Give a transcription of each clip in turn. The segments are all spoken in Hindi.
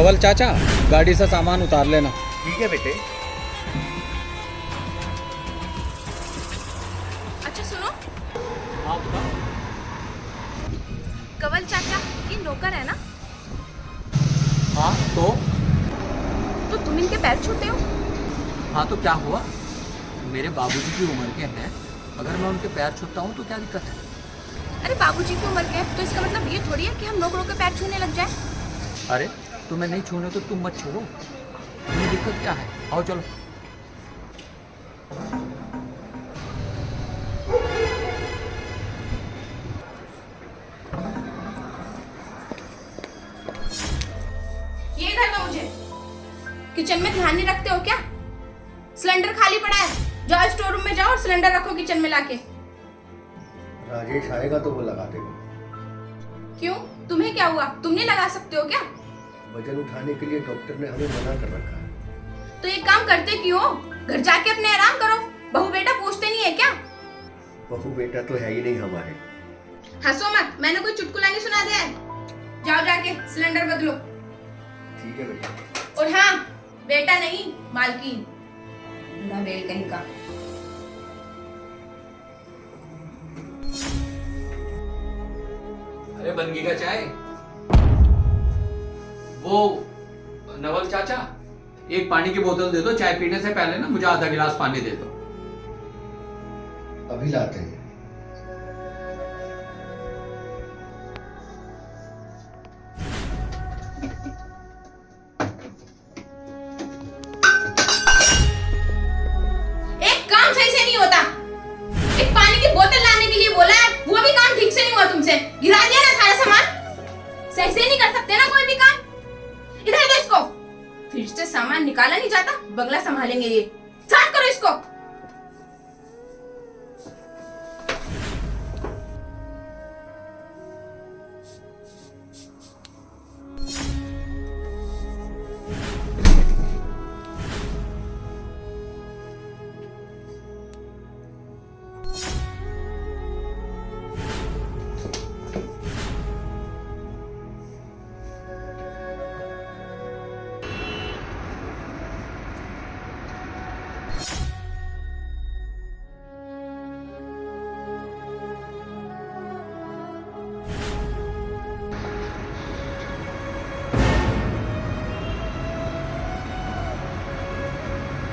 कवल चाचा, गाड़ी से सामान उतार लेना। ठीक है बेटे। अच्छा सुनो, हाँ बताओ। कवल चाचा ये नौकर है ना? हाँ तो तुम इनके पैर छूते हो? हाँ तो क्या हुआ, मेरे बाबूजी की उम्र के हैं, अगर मैं उनके पैर छूता हूँ तो क्या दिक्कत है? अरे बाबूजी की उम्र के हैं, तो इसका मतलब ये थोड़ी है कि हम नौकरों के पैर छूने लग जाए। अरे तुम्हें नहीं छूने तो तुम मत छूओ, तुम्हें दिक्कत क्या है? आओ चलो। ये घर में मुझे किचन में ध्यान नहीं रखते हो क्या? सिलेंडर खाली पड़ा है, जाओ स्टोर रूम में जाओ और सिलेंडर रखो किचन में लाके। राजेश आएगा तो वो लगा देगा। क्यों, तुम्हें क्या हुआ? तुम नहीं लगा सकते हो क्या? वजन उठाने के लिए डॉक्टर ने हमें मना कर रखा है। तो एक काम करते क्यों हो, घर जाके अपने आराम करो। बहू बेटा पूछते नहीं है क्या? बहू बेटा तो है ही नहीं हमारे। हंसो मत, मैंने कोई चुटकुला नहीं सुना दिया है। जाओ जाके सिलेंडर बदलो। ठीक है बेटा। और हाँ, बेटा नहीं मालकिन, बूढ़ा बेल कहीं का। अरे बन गई का चाय? वो नवल चाचा, एक पानी की बोतल दे दो, चाय पीने से पहले ना मुझे आधा गिलास पानी दे दो। अभी लाते हैं। एक काम सही से नहीं होता। एक पानी की बोतल लाने के लिए बोला है, वो भी काम ठीक से नहीं हुआ तुमसे। गिरा दिया ना सारा सामान। सही से नहीं कर सकते ना कोई भी काम। इधर दो इसको। फ्रिज से सामान निकाला नहीं जाता, बंगला संभालेंगे ये। साफ करो इसको।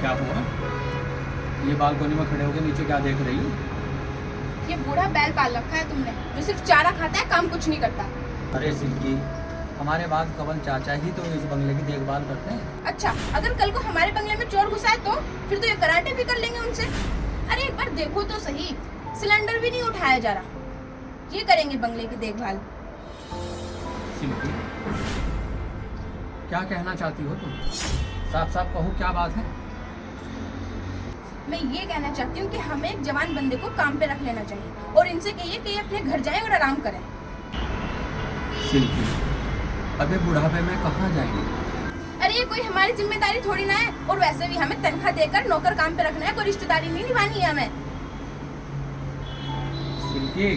क्या हुआ? ये बालकोनी में खड़े होकर नीचे क्या देख रही हो? ये बूढ़ा बैल पाल रखा है तुमने, जो सिर्फ चारा खाता है, काम कुछ नहीं करता। अरे सिल्की, हमारे बाद कवल चाचा ही तो इस बंगले की देखभाल करते हैं। अच्छा, अगर कल को हमारे बंगले में चोर घुसा है तो फिर तो ये कराटे भी कर लेंगे उनसे। अरे एक बार देखो तो सही, सिलेंडर भी नहीं उठाया जा रहा। ये करेंगे बंगले की देखभाल। सिल्की, क्या कहना चाहती हो तुम? साफ साफ कहो, क्या बात है? मैं ये कहना चाहती हूँ कि हमें एक जवान बंदे को काम पे रख लेना चाहिए और इनसे कहिए कि ये अपने घर जाएं और आराम करें। सिल्की, अबे बुढ़ापे में कहाँ जाएंगे? अरे ये कोई हमारी जिम्मेदारी थोड़ी ना है, और वैसे भी हमें तनख्वाह देकर नौकर काम पे रखना है, कोई रिश्तेदारी नहीं निभानी है हमें। सिल्की,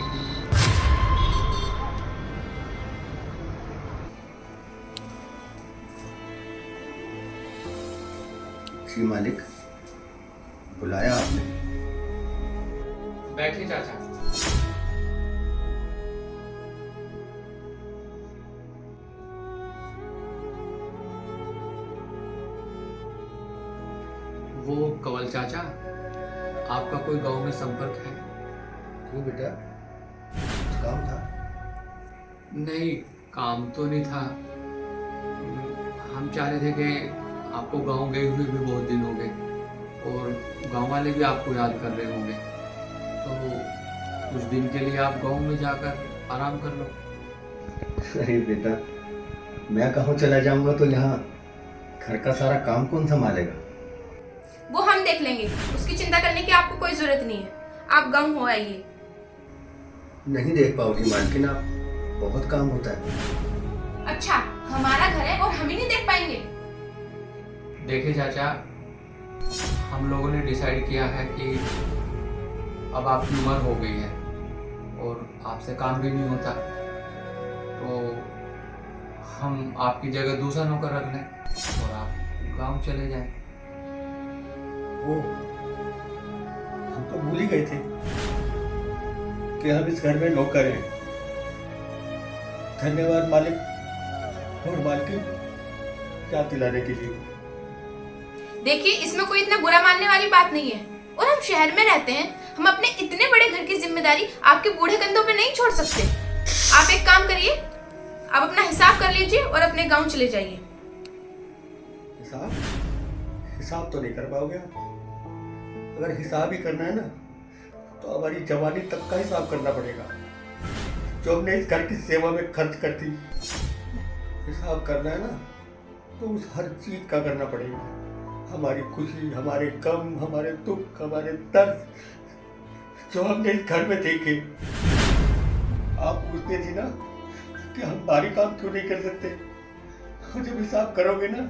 जी मालिक, बुलाया आपने? बैठिए चाचा। वो कवल चाचा, आपका कोई गांव में संपर्क है? क्यों बेटा, कुछ काम था? नहीं, काम तो नहीं था। हम चाह रहे थे कि आपको गांव गए हुए भी बहुत दिन हो गए और गांव वाले भी आपको याद कर रहे होंगे, तो कुछ दिन के लिए आप गांव में जाकर आराम कर लो। अरे बेटा, मैं कहूँ चला जाऊंगा तो यहाँ घर का सारा काम कौन संभालेगा? वो हम देख लेंगे, उसकी चिंता करने की आपको कोई जरूरत नहीं है। आप गाँव हो आइए। नहीं देख पाओगी मालकिन आप, बहुत काम होता है। अच्छा, हमारा घर है और हम ही नहीं देख पाएंगे? देखिए चाचा, हम लोगों ने डिसाइड किया है कि अब आपकी उम्र हो गई है और आपसे काम भी नहीं होता, तो हम आपकी जगह दूसरा नौकर रख लें और आप गांव चले जाएं। वो हम तो भूल ही गए थे कि हम इस घर में नौकर हैं। धन्यवाद मालिक और मालकिन याद दिलाने के लिए। देखिए, इसमें कोई इतना बुरा मानने वाली बात नहीं है। और हम शहर में रहते हैं, हम अपने इतने बड़े घर की जिम्मेदारी आपके बूढ़े कंधों पे नहीं छोड़ सकते। आप एक काम करिए, आप अपना हिसाब कर लीजिए और अपने गांव चले जाइए। हिसाब तो नहीं कर पाओगे आप। अगर हिसाब ही करना है ना तो हमारी जवानी तक का हिसाब करना पड़ेगा जो हमने इस घर की सेवा में खर्च कर दी। हिसाब करना है ना तो उस हर चीज का करना पड़ेगा। हमारी खुशी, हमारे गम, हमारे दुख, हमारे दर्द जो हमने इस घर में देखे। आप पूछते थी ना कि हम बारी काम क्यों नहीं कर सकते। और जब हिसाब करोगे ना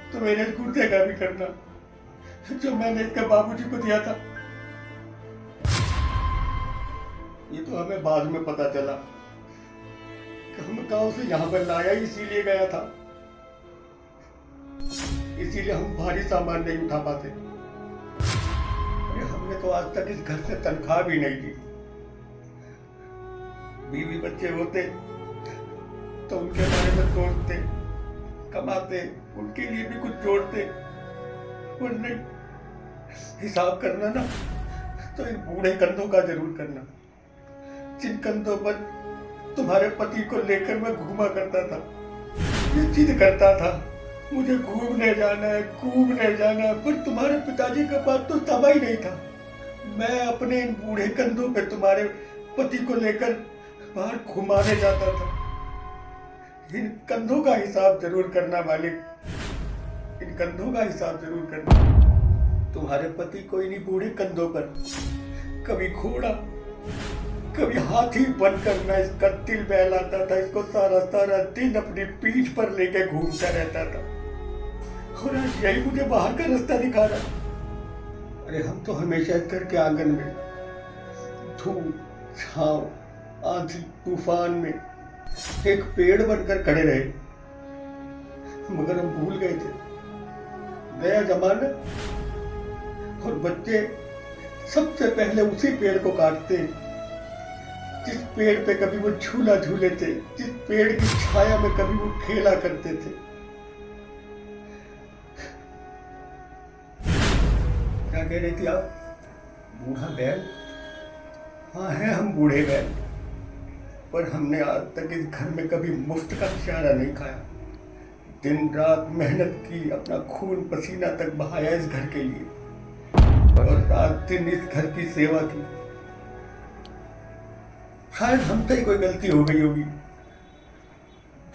तो मेरे गुर्दे का भी करना जो मैंने इसके बाबूजी को दिया था। ये तो हमें बाद में पता चला कि हम गांव से यहाँ पर लाया इसीलिए गया था, इसीलिए हम भारी सामान नहीं उठा पाते। हमने तो आज तक इस घर से तनख्वाह भी नहीं दी। बीवी बच्चे होते तो उनके बारे में सोचते, कमाते, उनके लिए भी कुछ जोड़ते। और नहीं, हिसाब करना ना तो इन बूढ़े कंधों का जरूर करना जिन कंधों पर तुम्हारे पति को लेकर मैं घूमा करता था। ये जिद करता था मुझे घूमने जाना है, पर तुम्हारे पिताजी के पास तो समय ही नहीं था। मैं अपने इन बूढ़े कंधों पे तुम्हारे पति को लेकर बाहर घुमाने जाता था। इन कंधों का हिसाब जरूर करना मालिक, इन कंधों का हिसाब जरूर करना। तुम्हारे पति को इन्हीं बूढ़े कंधों पर कभी घोड़ा, कभी हाथी बनकर मैं इसका दिल बहलाता था। इसको सारा सारा दिन अपनी पीठ पर लेके घूमता रहता था और आज यही मुझे बाहर का रास्ता दिखा रहा। अरे हम तो हमेशा इस घर के आंगन में धूप, छांव, आंधी तूफान में एक पेड़ बनकर खड़े रहे, मगर हम भूल गए थे नया जमाना। और बच्चे सबसे पहले उसी पेड़ को काटते जिस पेड़ पे कभी वो झूला झूले थे, जिस पेड़ की छाया में कभी वो खेला करते थे। क्या कह रही थी आप? बूढ़ा बैल? हाँ, है हम बूढ़े बैल, पर हमने आज तक इस घर में कभी मुफ्त का चारा नहीं खाया। दिन रात मेहनत की, अपना खून पसीना तक बहाया इस घर के लिए और रात दिन इस घर की सेवा की। शायद हमसे ही कोई गलती हो गई होगी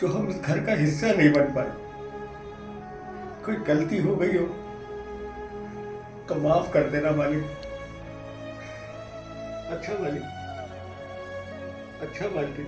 जो हम इस घर का हिस्सा नहीं बन पाए। कोई गलती हो गई हो तो माफ कर देना मालिक। अच्छा मालिक, अच्छा मालिक।